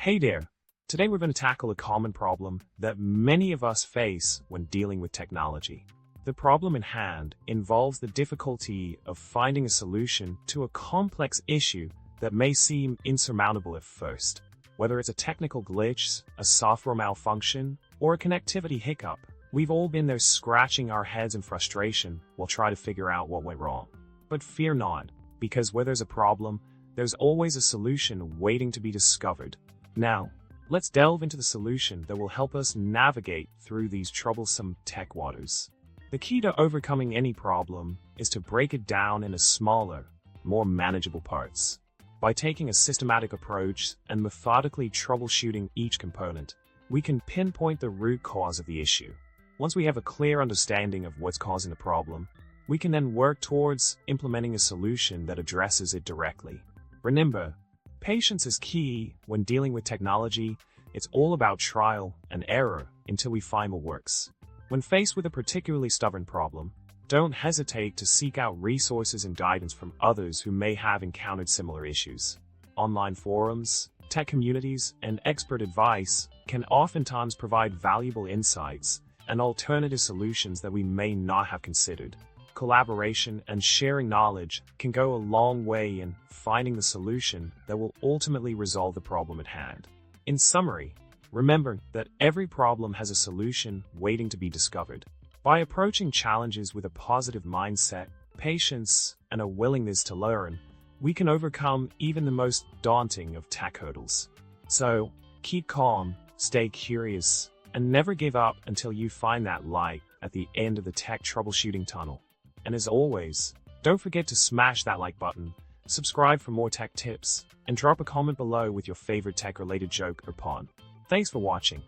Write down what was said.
Hey there! Today we're going to tackle a common problem that many of us face when dealing with technology. The problem in hand involves the difficulty of finding a solution to a complex issue that may seem insurmountable at first. Whether it's a technical glitch, a software malfunction, or a connectivity hiccup, we've all been there scratching our heads in frustration while trying to figure out what went wrong. But fear not, because where there's a problem, there's always a solution waiting to be discovered. Now, let's delve into the solution that will help us navigate through these troublesome tech waters. The key to overcoming any problem is to break it down into smaller, more manageable parts. By taking a systematic approach and methodically troubleshooting each component, we can pinpoint the root cause of the issue. Once we have a clear understanding of what's causing the problem, we can then work towards implementing a solution that addresses it directly. Remember, patience is key when dealing with technology. It's all about trial and error until we find what works. When faced with a particularly stubborn problem, don't hesitate to seek out resources and guidance from others who may have encountered similar issues. Online forums, tech communities, and expert advice can oftentimes provide valuable insights and alternative solutions that we may not have considered. Collaboration and sharing knowledge can go a long way in finding the solution that will ultimately resolve the problem at hand. In summary, remember that every problem has a solution waiting to be discovered. By approaching challenges with a positive mindset, patience, and a willingness to learn, we can overcome even the most daunting of tech hurdles. So, keep calm, stay curious, and never give up until you find that light at the end of the tech troubleshooting tunnel. And as always, don't forget to smash that like button, subscribe for more tech tips, and drop a comment below with your favorite tech-related joke or pun. Thanks for watching.